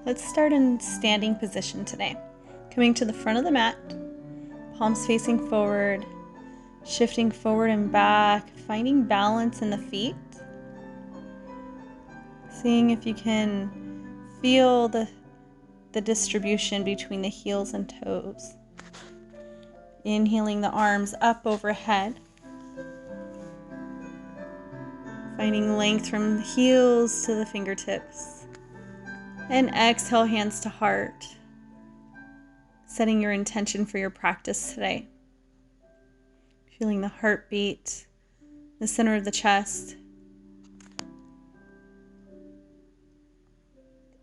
Let's start in standing position today. Coming to the front of the mat, palms facing forward, shifting forward and back, finding balance in the feet. Seeing if you can feel the distribution between the heels and toes. Inhaling the arms up overhead. Finding length from the heels to the fingertips. And exhale, hands to heart. Setting your intention for your practice today. Feeling the heartbeat, the center of the chest.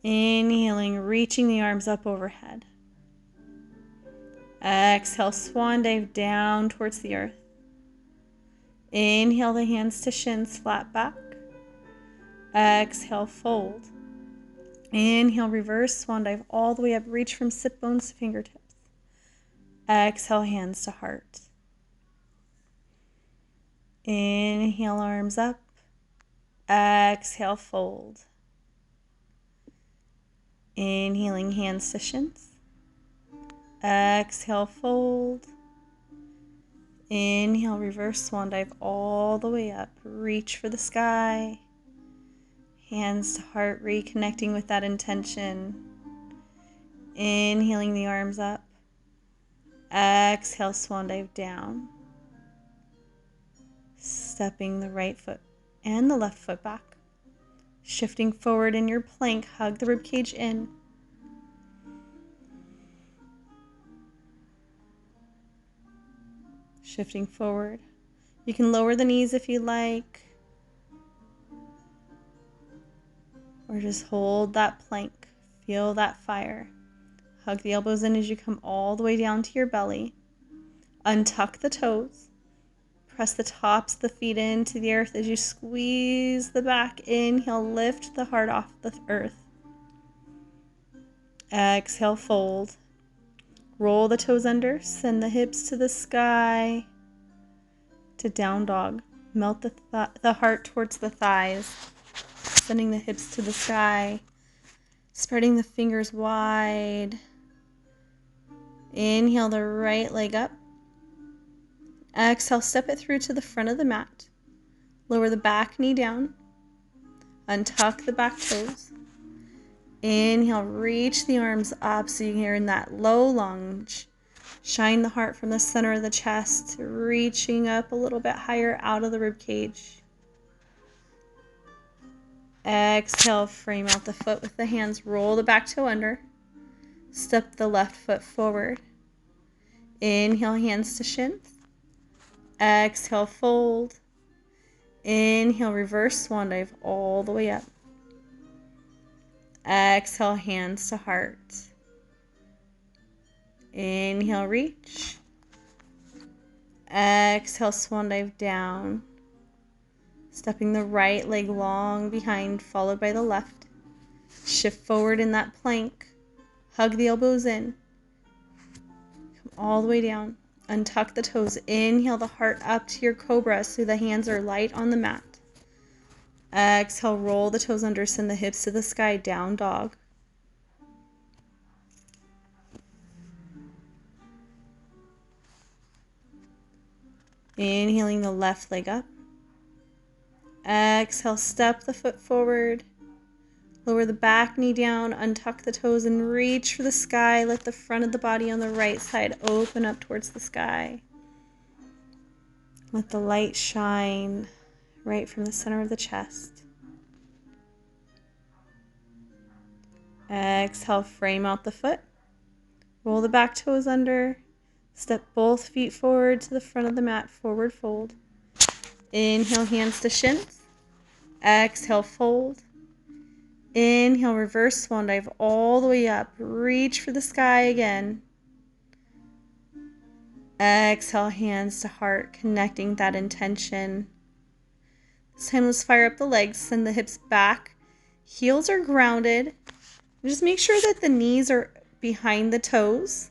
Inhaling, reaching the arms up overhead. Exhale, swan dive down towards the earth. Inhale the hands to shins, flat back. Exhale, fold. Inhale, reverse swan dive all the way up. Reach from sit bones to fingertips. Exhale, hands to heart. Inhale, arms up. Exhale, fold. Inhaling, hands to shins. Exhale, fold. Inhale, reverse swan dive all the way up. Reach for the sky. Hands to heart, reconnecting with that intention. Inhaling the arms up. Exhale, swan dive down. Stepping the right foot and the left foot back. Shifting forward in your plank, hug the ribcage in. Shifting forward. You can lower the knees if you like. Or just hold that plank. Feel that fire. Hug the elbows in as you come all the way down to your belly. Untuck the toes. Press the tops of the feet into the earth as you squeeze the back. Inhale, lift the heart off the earth. Exhale, fold. Roll the toes under. Send the hips to the sky. To down dog. Melt the heart towards the thighs. Sending the hips to the sky. Spreading the fingers wide. Inhale the right leg up. Exhale, step it through to the front of the mat. Lower the back knee down. Untuck the back toes. Inhale, reach the arms up so you're in that low lunge. Shine the heart from the center of the chest, reaching up a little bit higher out of the rib cage. Exhale, frame out the foot with the hands. Roll the back toe under. Step the left foot forward. Inhale, hands to shins. Exhale, fold. Inhale, reverse swan dive all the way up. Exhale, hands to heart. Inhale, reach. Exhale, swan dive down. Stepping the right leg long behind, followed by the left. Shift forward in that plank. Hug the elbows in. Come all the way down. Untuck the toes. Inhale the heart up to your cobra so the hands are light on the mat. Exhale, roll the toes under, send the hips to the sky, down dog. Inhaling the left leg up. Exhale, step the foot forward. Lower the back knee down, untuck the toes and reach for the sky. Let the front of the body on the right side open up towards the sky. Let the light shine right from the center of the chest. Exhale, frame out the foot. Roll the back toes under. Step both feet forward to the front of the mat, forward fold. Inhale, hands to shins. Exhale, fold. Inhale, reverse swan dive all the way up. Reach for the sky again. Exhale, hands to heart, connecting that intention. This time, let's fire up the legs. Send the hips back. Heels are grounded. Just make sure that the knees are behind the toes.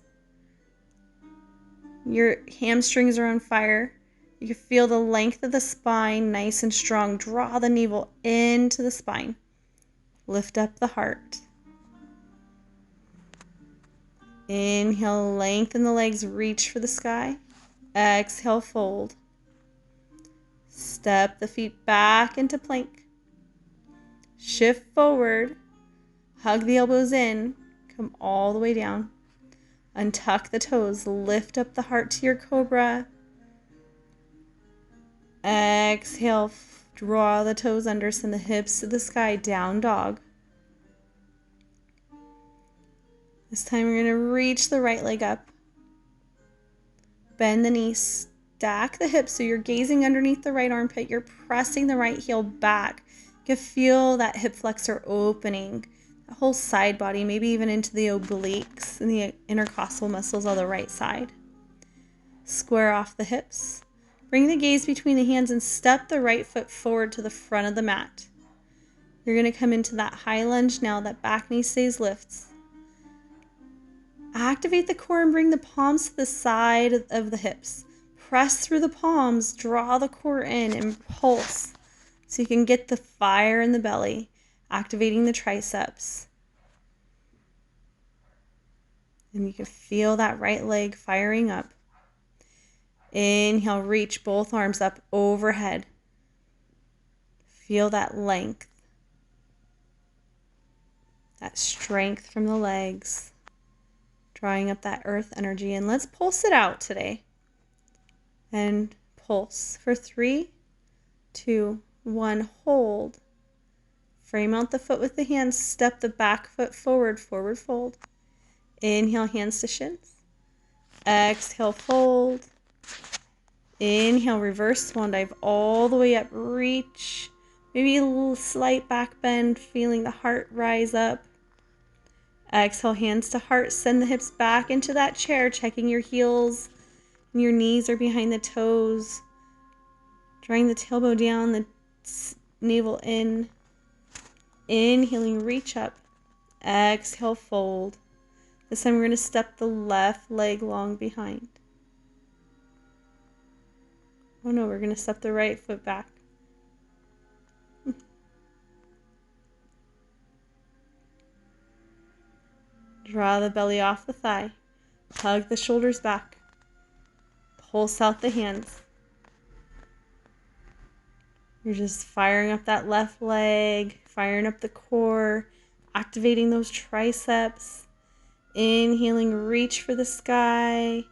Your hamstrings are on fire. You can feel the length of the spine, nice and strong. Draw the navel into the spine. Lift up the heart. Inhale, lengthen the legs, reach for the sky. Exhale, fold. Step the feet back into plank. Shift forward. Hug the elbows in. Come all the way down. Untuck the toes. Lift up the heart to your cobra. Exhale. Draw the toes under. Send the hips to the sky. Down dog. This time we're going to reach the right leg up. Bend the knees. Stack the hips so you're gazing underneath the right armpit. You're pressing the right heel back. You can feel that hip flexor opening. The whole side body, maybe even into the obliques and the intercostal muscles on the right side. Square off the hips. Bring the gaze between the hands and step the right foot forward to the front of the mat. You're going to come into that high lunge now. That back knee stays lifts. Activate the core and bring the palms to the side of the hips. Press through the palms, draw the core in and pulse so you can get the fire in the belly, activating the triceps. And you can feel that right leg firing up. Inhale, reach both arms up overhead. Feel that length, that strength from the legs, drawing up that earth energy. And let's pulse it out today. And pulse for 3, 2, 1. Hold. Frame out the foot with the hands. Step the back foot forward, forward fold. Inhale, hands to shins. Exhale, fold. Inhale, reverse swan dive all the way up. Reach. Maybe a little slight back bend, feeling the heart rise up. Exhale, hands to heart. Send the hips back into that chair, checking your heels. And your knees are behind the toes. Drawing the tailbone down, the navel in. Inhaling, reach up. Exhale, fold. This time we're going to step the left leg long behind. Oh no, we're going to step the right foot back. Draw the belly off the thigh. Hug the shoulders back. Pulse out the hands. You're just firing up that left leg, firing up the core, activating those triceps. Inhaling, reach for the sky.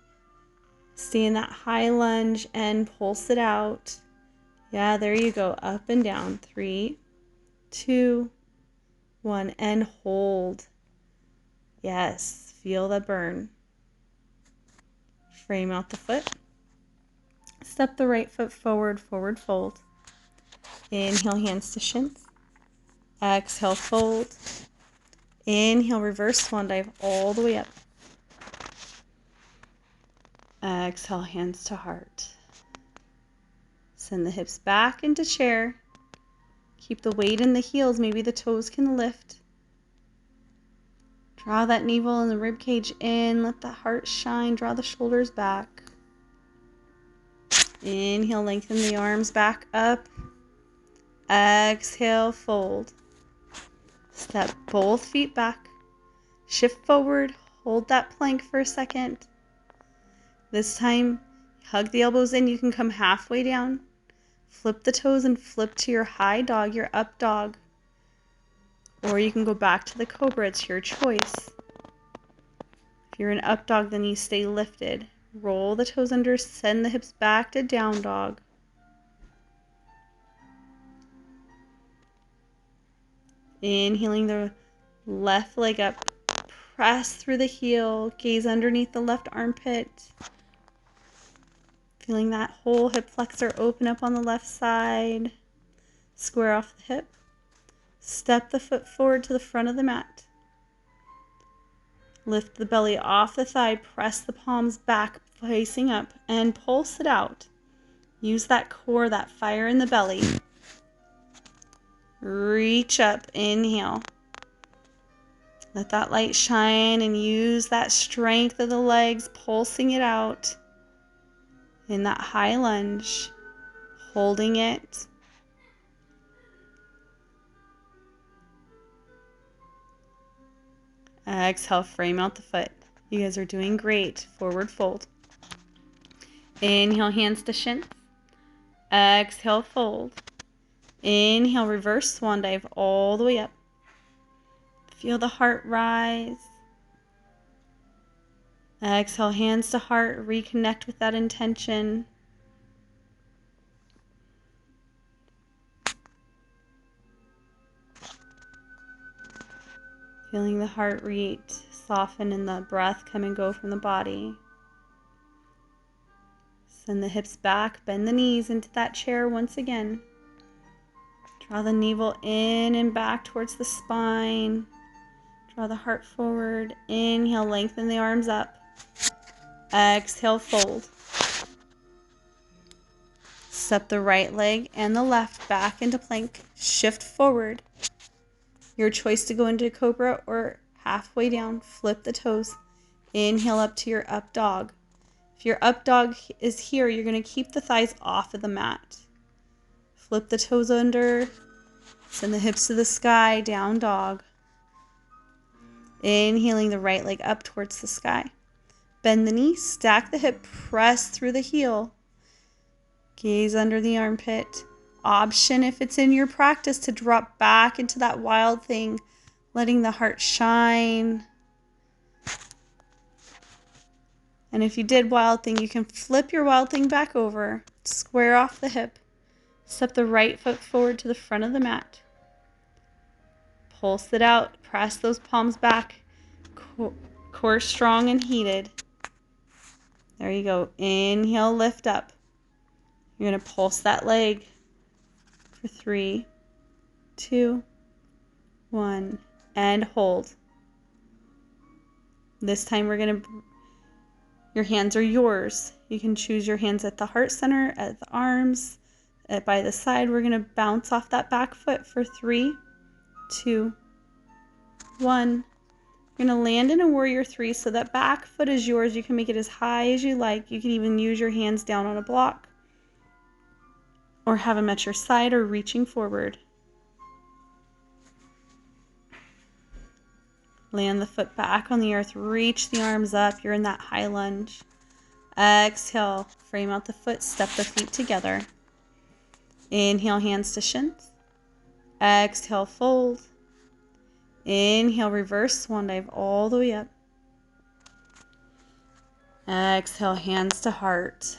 Stay in that high lunge and pulse it out. Yeah, there you go. Up and down. 3, 2, 1. And hold. Yes, feel the burn. Frame out the foot. Step the right foot forward, forward fold. Inhale, hands to shins. Exhale, fold. Inhale, reverse swan dive all the way up. Exhale, hands to heart. Send the hips back into chair. Keep the weight in the heels. Maybe the toes can lift. Draw that navel and the rib cage in. Let the heart shine. Draw the shoulders back. Inhale, lengthen the arms back up. Exhale, fold. Step both feet back. Shift forward. Hold that plank for a second. This time, hug the elbows in. You can come halfway down. Flip the toes and flip to your high dog, your up dog. Or you can go back to the cobra. It's your choice. If you're an up dog, the knees stay lifted. Roll the toes under. Send the hips back to down dog. Inhaling the left leg up. Press through the heel. Gaze underneath the left armpit. Feeling that whole hip flexor open up on the left side. Square off the hip. Step the foot forward to the front of the mat. Lift the belly off the thigh. Press the palms back, facing up, and pulse it out. Use that core, that fire in the belly. Reach up. Inhale. Let that light shine and use that strength of the legs, pulsing it out. In that high lunge, holding it. Exhale, frame out the foot. You guys are doing great. Forward fold. Inhale, hands to shins. Exhale, fold. Inhale, reverse swan dive all the way up. Feel the heart rise. Exhale, hands to heart. Reconnect with that intention. Feeling the heart rate soften and the breath come and go from the body. Send the hips back, bend the knees into that chair once again. Draw the navel in and back towards the spine. Draw the heart forward. Inhale, lengthen the arms up. Exhale, fold. Step the right leg and the left back into plank. Shift forward. Your choice to go into cobra or halfway down. Flip the toes. Inhale up to your up dog. If your up dog is here, you're going to keep the thighs off of the mat. Flip the toes under. Send the hips to the sky. Down dog. Inhaling the right leg up towards the sky. Bend the knee. Stack the hip. Press through the heel. Gaze under the armpit. Option, if it's in your practice, to drop back into that wild thing, letting the heart shine. And if you did wild thing, you can flip your wild thing back over, square off the hip, step the right foot forward to the front of the mat. Pulse it out, press those palms back, core strong and heated. There you go. Inhale, lift up. You're going to pulse that leg for 3, 2, 1, and hold. This time your hands are yours. You can choose your hands at the heart center, at the arms, by the side. We're going to bounce off that back foot for 3, 2, 1. You're going to land in a warrior 3, so that back foot is yours. You can make it as high as you like. You can even use your hands down on a block or have them at your side or reaching forward. Land the foot back on the earth. Reach the arms up. You're in that high lunge. Exhale. Frame out the foot. Step the feet together. Inhale, hands to shins. Exhale, fold. Inhale, reverse swan dive all the way up. Exhale, hands to heart.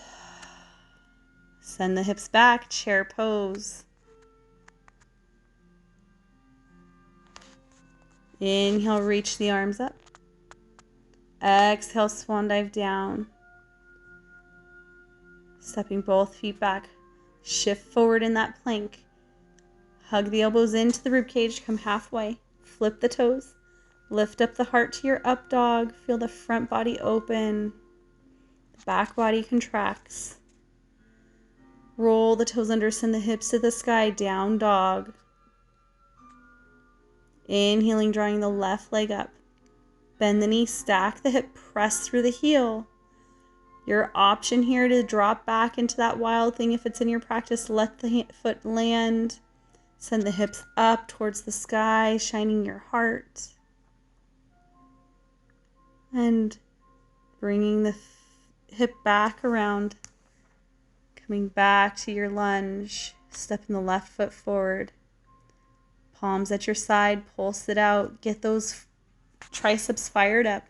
Send the hips back, chair pose. Inhale, reach the arms up. Exhale, swan dive down. Stepping both feet back. Shift forward in that plank. Hug the elbows into the ribcage, come halfway. Flip the toes. Lift up the heart to your up dog. Feel the front body open. The back body contracts. Roll the toes under, send the hips to the sky, down dog. Inhaling, drawing the left leg up. Bend the knee, stack the hip, press through the heel. Your option here to drop back into that wild thing. If it's in your practice, let the foot land. Send the hips up towards the sky, shining your heart. And bringing the hip back around. Coming back to your lunge, stepping the left foot forward. Palms at your side, pulse it out. Get those triceps fired up.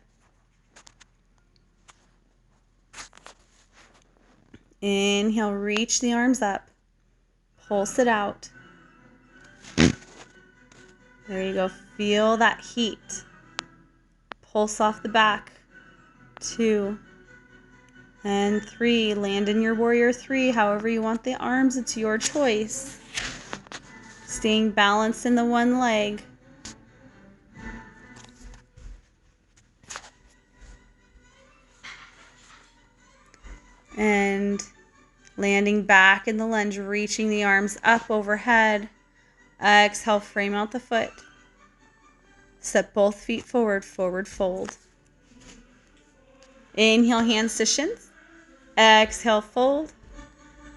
Inhale, reach the arms up. Pulse it out. There you go. Feel that heat. Pulse off the back. 2 and 3. Land in your warrior 3. However you want the arms, it's your choice. Staying balanced in the one leg. And landing back in the lunge, reaching the arms up overhead. Exhale, frame out the foot. Step both feet forward, forward fold. Inhale, hands to shins. Exhale, fold.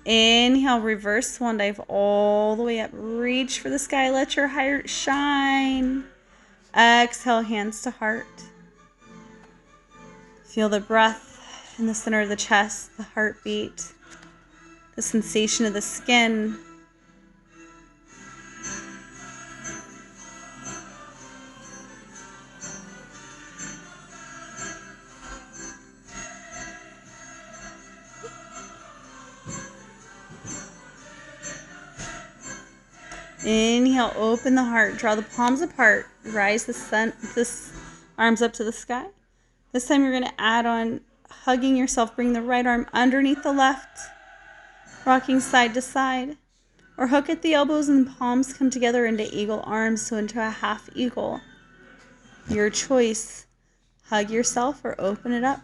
Inhale, reverse swan dive all the way up. Reach for the sky, let your heart shine. Exhale, hands to heart. Feel the breath in the center of the chest, the heartbeat, the sensation of the skin. Inhale, open the heart, draw the palms apart, rise the arms up to the sky. This time you're going to add on hugging yourself, bring the right arm underneath the left, rocking side to side, or hook at the elbows and palms come together into eagle arms, so into a half eagle. Your choice. Hug yourself or open it up.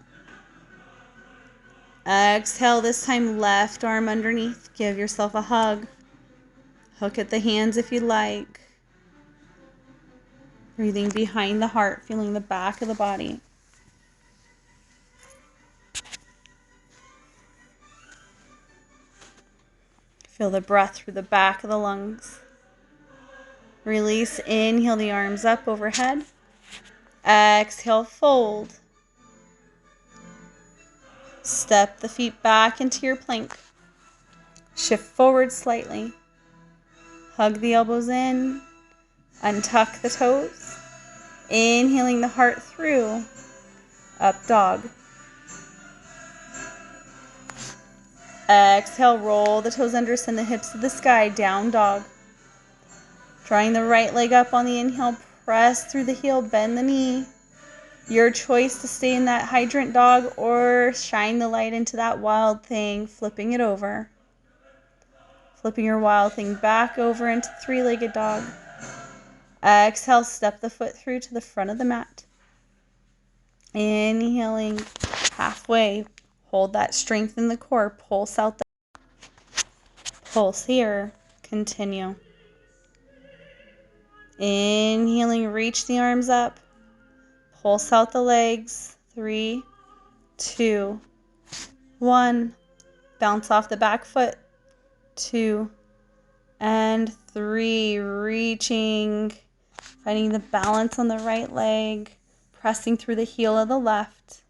Exhale, this time left arm underneath, give yourself a hug. Hook at the hands if you like. Breathing behind the heart, feeling the back of the body. Feel the breath through the back of the lungs. Release, inhale the arms up overhead. Exhale, fold. Step the feet back into your plank. Shift forward slightly. Hug the elbows in. Untuck the toes. Inhaling the heart through. Up dog. Exhale, roll the toes under, send the hips to the sky, down dog. Drawing the right leg up on the inhale, press through the heel, bend the knee. Your choice to stay in that hydrant dog or shine the light into that wild thing, flipping it over. Flipping your wild thing back over into three-legged dog. Exhale, step the foot through to the front of the mat. Inhaling halfway. Hold that strength in the core. Pulse out the pulse here. Continue. Inhaling, reach the arms up. Pulse out the legs. 3, 2, 1. Bounce off the back foot. 2 and 3. Reaching. Finding the balance on the right leg. Pressing through the heel of the left.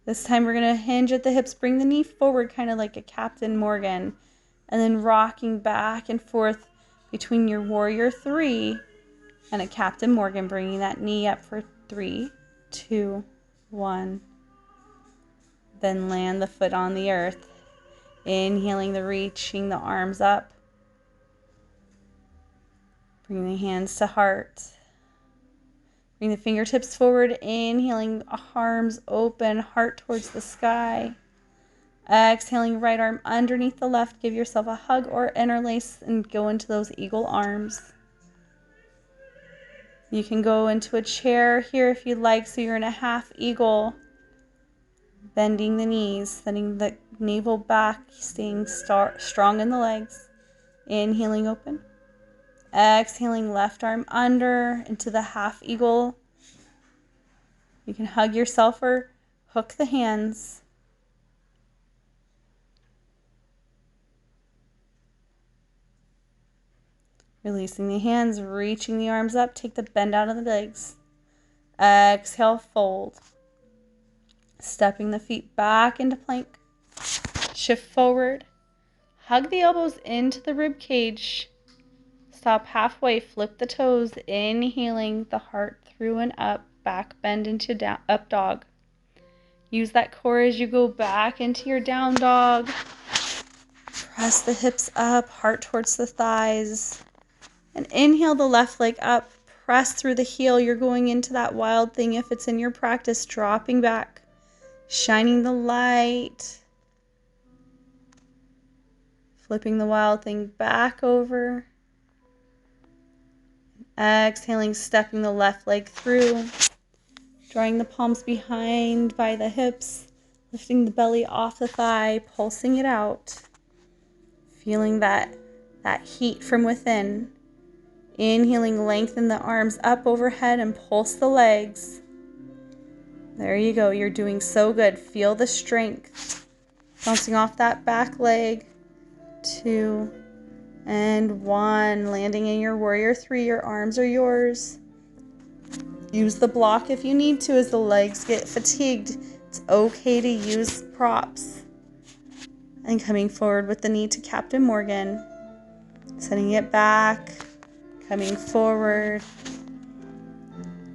This time we're going to hinge at the hips. Bring the knee forward, kind of like a Captain Morgan. And then rocking back and forth between your warrior 3 and a Captain Morgan. Bringing that knee up for 3, 2, 1. Then land the foot on the earth. Inhaling the reaching the arms up. Bring the hands to heart. Bring the fingertips forward, inhaling, arms open, heart towards the sky. Exhaling, right arm underneath the left. Give yourself a hug or interlace and go into those eagle arms. You can go into a chair here if you'd like, so you're in a half eagle. Bending the knees, sending the navel back, staying strong in the legs. Inhaling, open. Exhaling, left arm under into the half eagle. You can hug yourself or hook the hands. Releasing the hands, reaching the arms up. Take the bend out of the legs. Exhale, fold. Stepping the feet back into plank. Shift forward. Hug the elbows into the rib cage. Stop halfway, flip the toes, inhaling the heart through and up, back bend into down, up dog. Use that core as you go back into your down dog. Press the hips up, heart towards the thighs. And inhale the left leg up, press through the heel. You're going into that wild thing if it's in your practice, dropping back, shining the light. Flipping the wild thing back over. Exhaling, stepping the left leg through. Drawing the palms behind by the hips. Lifting the belly off the thigh, pulsing it out. Feeling that heat from within. Inhaling, lengthen the arms up overhead and pulse the legs. There you go. You're doing so good. Feel the strength. Bouncing off that back leg. 2 and 1. Landing in your warrior 3. Your arms are yours. Use the block if you need to as the legs get fatigued. It's okay to use props. And coming forward with the knee to Captain Morgan. Sending it back. Coming forward.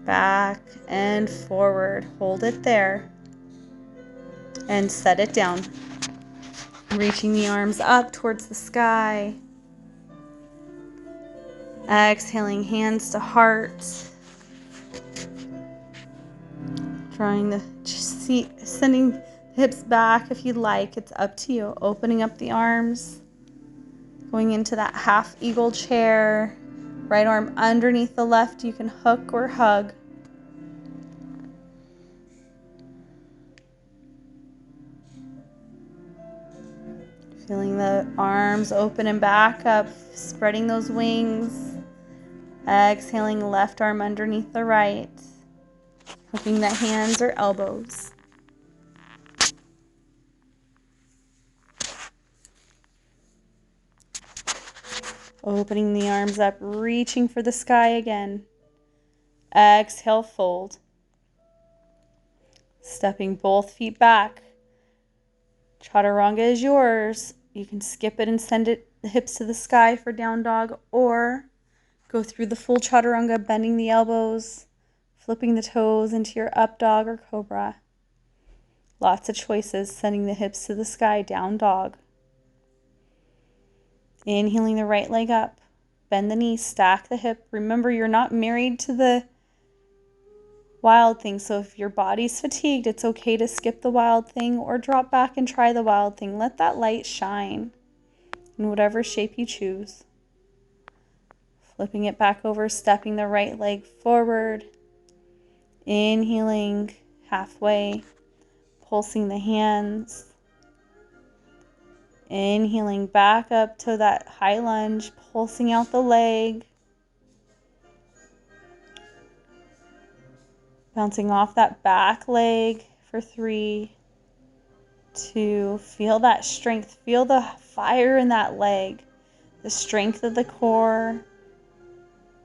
Back and forward. Hold it there. And set it down. Reaching the arms up towards the sky. Exhaling, hands to heart. Drawing the seat, sending the hips back if you'd like. It's up to you. Opening up the arms. Going into that half eagle chair. Right arm underneath the left. You can hook or hug. Feeling the arms open and back up. Spreading those wings. Exhaling, left arm underneath the right. Hooking the hands or elbows. Opening the arms up, reaching for the sky again. Exhale, fold. Stepping both feet back. Chaturanga is yours. You can skip it and send the hips to the sky for down dog, or go through the full chaturanga, bending the elbows, flipping the toes into your up dog or cobra. Lots of choices, sending the hips to the sky, down dog. Inhaling the right leg up. Bend the knee, stack the hip. Remember, you're not married to the wild thing, so if your body's fatigued, it's okay to skip the wild thing or drop back and try the wild thing. Let that light shine in whatever shape you choose. Flipping it back over, stepping the right leg forward. Inhaling halfway, pulsing the hands. Inhaling back up to that high lunge, pulsing out the leg. Bouncing off that back leg for 3, 2. Feel that strength. Feel the fire in that leg. The strength of the core.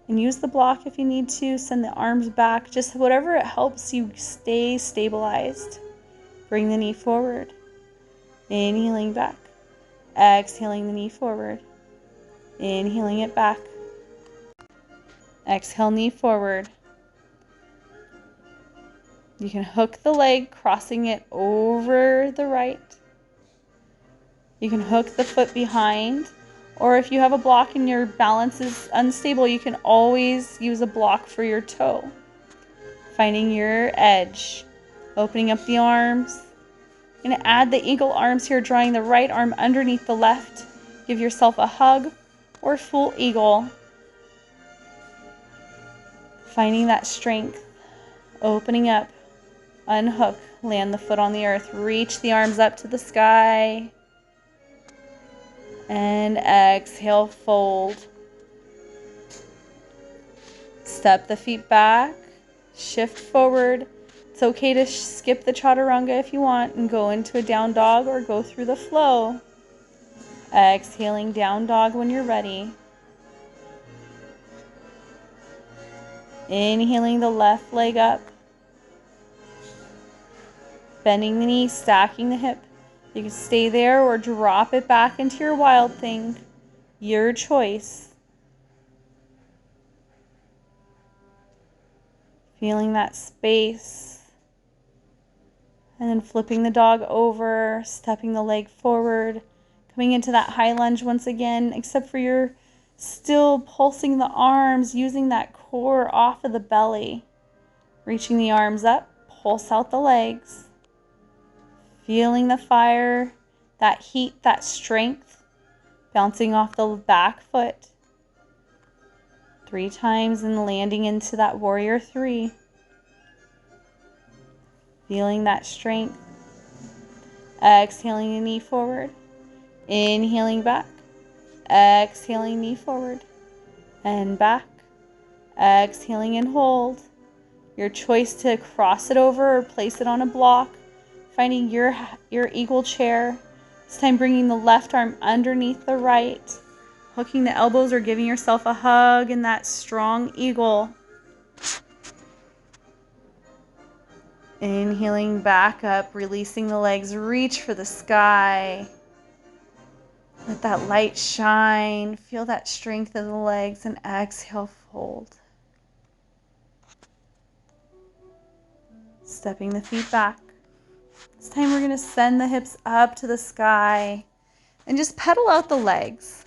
And use the block if you need to. Send the arms back. Just whatever it helps you stay stabilized. Bring the knee forward. Inhaling back. Exhaling the knee forward. Inhaling it back. Exhale, knee forward. You can hook the leg, crossing it over the right. You can hook the foot behind. Or if you have a block and your balance is unstable, you can always use a block for your toe. Finding your edge. Opening up the arms. You're going to add the eagle arms here, drawing the right arm underneath the left. Give yourself a hug or full eagle. Finding that strength. Opening up. Unhook. Land the foot on the earth. Reach the arms up to the sky. And exhale, fold. Step the feet back. Shift forward. It's okay to skip the chaturanga if you want and go into a down dog or go through the flow. Exhaling, down dog when you're ready. Inhaling the left leg up. Bending the knee, stacking the hip. You can stay there or drop it back into your wild thing. Your choice. Feeling that space. And then flipping the dog over, stepping the leg forward, coming into that high lunge once again, except for you're still pulsing the arms, using that core off of the belly. Reaching the arms up, pulse out the legs. Feeling the fire, that heat, that strength, bouncing off the back foot. 3 times and landing into that warrior 3. Feeling that strength. Exhaling the knee forward. Inhaling back. Exhaling knee forward. And back. Exhaling and hold. Your choice to cross it over or place it on a block. Finding your eagle chair. This time bringing the left arm underneath the right. Hooking the elbows or giving yourself a hug in that strong eagle. Inhaling back up, releasing the legs, reach for the sky. Let that light shine. Feel that strength of the legs, and exhale, fold. Stepping the feet back. This time we're going to send the hips up to the sky and just pedal out the legs.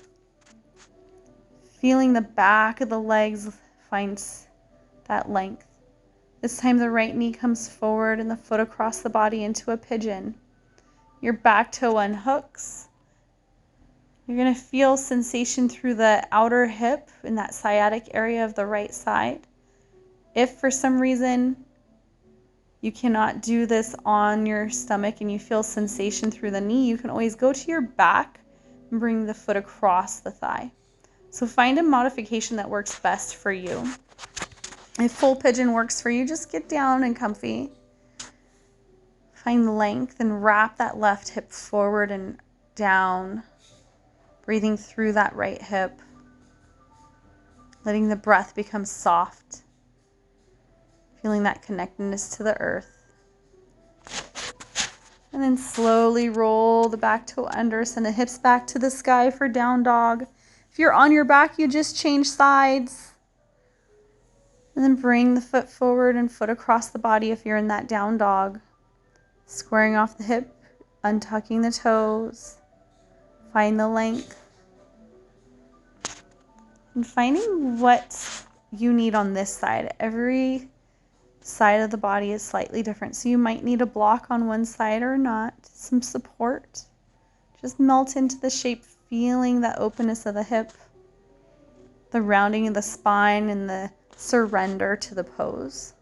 Feeling the back of the legs finds that length. This time the right knee comes forward and the foot across the body into a pigeon. Your back toe unhooks. You're going to feel sensation through the outer hip in that sciatic area of the right side. If for some reason you cannot do this on your stomach and you feel sensation through the knee, you can always go to your back and bring the foot across the thigh. So find a modification that works best for you. If full pigeon works for you, just get down and comfy. Find length and wrap that left hip forward and down. Breathing through that right hip. Letting the breath become soft. Feeling that connectedness to the earth. And then slowly roll the back toe under. Send the hips back to the sky for down dog. If you're on your back, you just change sides. And then bring the foot forward and foot across the body if you're in that down dog. Squaring off the hip, untucking the toes. Find the length. And finding what you need on this side. Every side of the body is slightly different. So you might need a block on one side or not. Some support. Just melt into the shape, feeling the openness of the hip. The rounding of the spine and the surrender to the pose.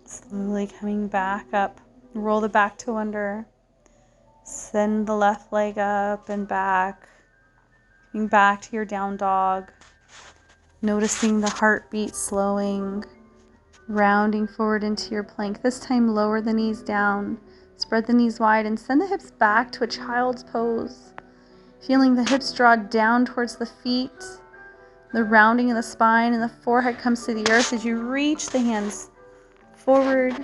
Slowly coming back up. Roll the back toe under. Send the left leg up and back. Coming back to your down dog. Noticing the heartbeat slowing. Rounding forward into your plank. This time lower the knees down. Spread the knees wide and send the hips back to a child's pose. Feeling the hips draw down towards the feet. The rounding of the spine and the forehead comes to the earth as you reach the hands forward.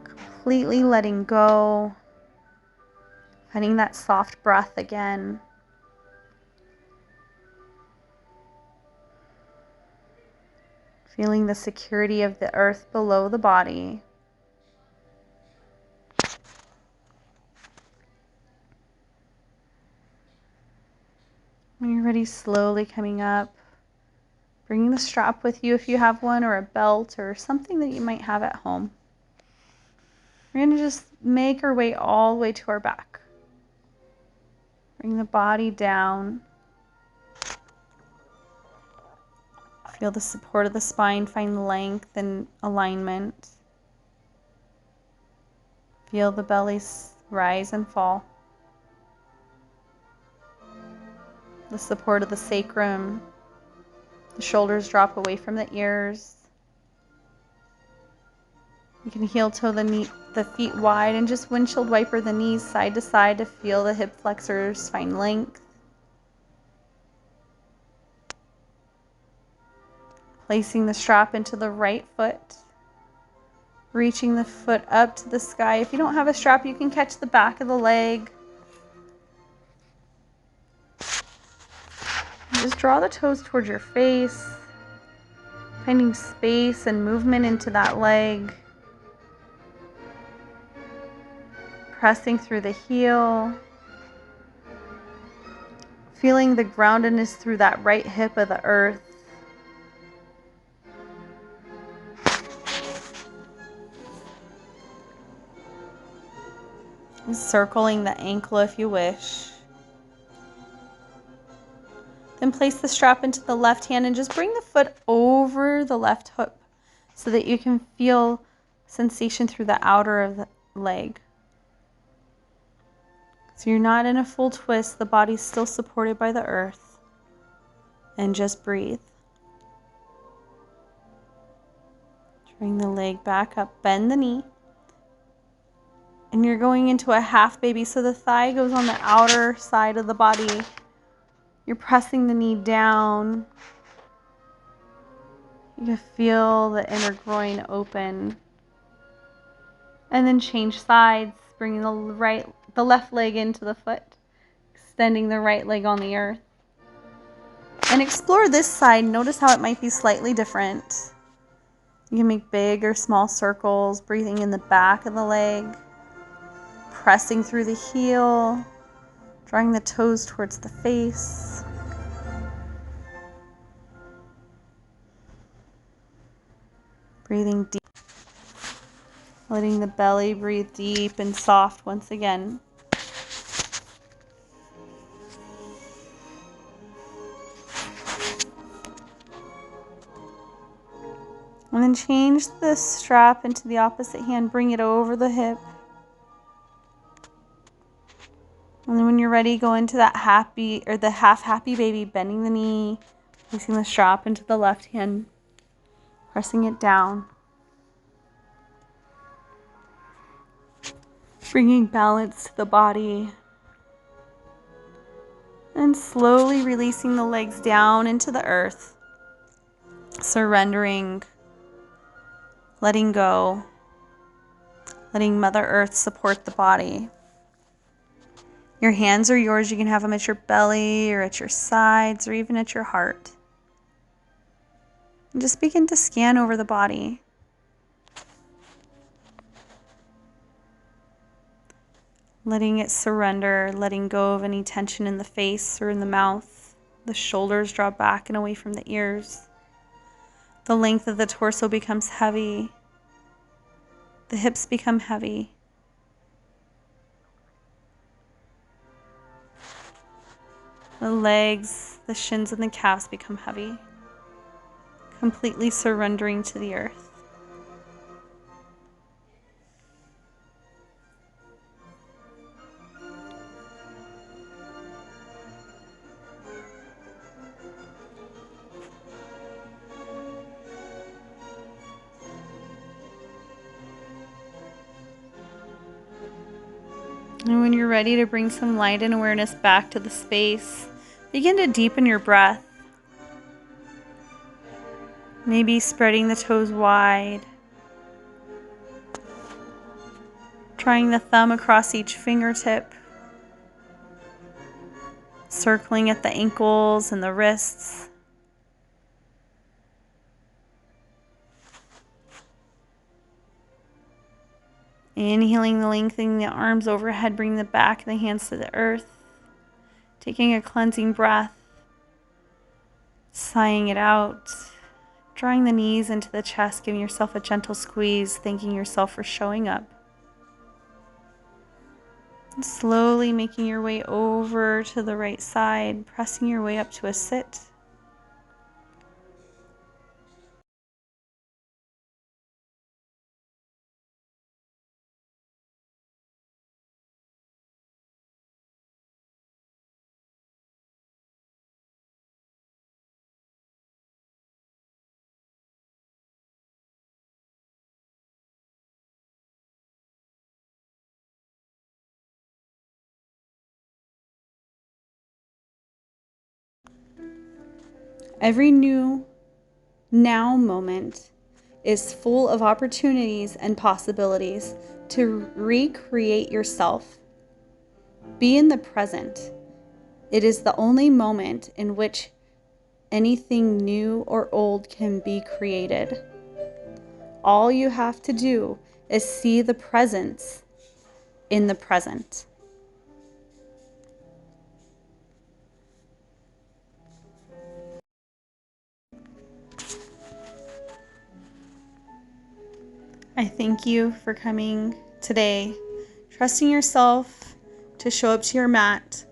Completely letting go. Finding that soft breath again. Feeling the security of the earth below the body. When you're ready, slowly coming up. Bringing the strap with you if you have one, or a belt, or something that you might have at home. We're going to just make our way all the way to our back. Bring the body down. Feel the support of the spine, find length and alignment. Feel the belly rise and fall. The support of the sacrum. The shoulders drop away from the ears. You can heel toe the feet wide and just windshield wiper the knees side to side to feel the hip flexors find length. Placing the strap into the right foot. Reaching the foot up to the sky. If you don't have a strap, you can catch the back of the leg. Just draw the toes towards your face. Finding space and movement into that leg. Pressing through the heel. Feeling the groundedness through that right hip of the earth. Circling the ankle if you wish. Then place the strap into the left hand and just bring the foot over the left hip so that you can feel sensation through the outer of the leg. So you're not in a full twist, the body's still supported by the earth. And just breathe. Bring the leg back up, bend the knee. And you're going into a half baby, so the thigh goes on the outer side of the body. You're pressing the knee down. You can feel the inner groin open. And then change sides, bringing the left leg into the foot, extending the right leg on the earth. And explore this side. Notice how it might be slightly different. You can make big or small circles, breathing in the back of the leg, pressing through the heel, drawing the toes towards the face. Breathing deep, letting the belly breathe deep and soft once again. And then change the strap into the opposite hand, bring it over the hip. And then when you're ready, go into that happy or the half happy baby, bending the knee, placing the strap into the left hand, pressing it down. Bringing balance to the body. And slowly releasing the legs down into the earth. Surrendering, letting go, letting Mother Earth support the body. Your hands are yours. You can have them at your belly or at your sides or even at your heart. And just begin to scan over the body. Letting it surrender, letting go of any tension in the face or in the mouth. The shoulders draw back and away from the ears. The length of the torso becomes heavy. The hips become heavy. The legs, the shins, and the calves become heavy. Completely surrendering to the earth. And when you're ready to bring some light and awareness back to the space, begin to deepen your breath. Maybe spreading the toes wide. Trying the thumb across each fingertip. Circling at the ankles and the wrists. Inhaling, lengthening the arms overhead, bring the back and the hands to the earth. Taking a cleansing breath. Sighing it out. Drawing the knees into the chest, giving yourself a gentle squeeze, thanking yourself for showing up. And slowly making your way over to the right side, pressing your way up to a sit. Every new now moment is full of opportunities and possibilities to recreate yourself. Be in the present. It is the only moment in which anything new or old can be created. All you have to do is see the presence in the present. I thank you for coming today, trusting yourself to show up to your mat,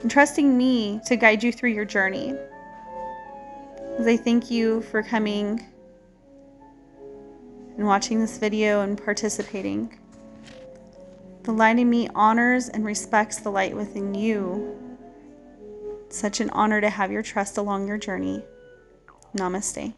and trusting me to guide you through your journey. As I thank you for coming and watching this video and participating. The light in me honors and respects the light within you. It's such an honor to have your trust along your journey. Namaste.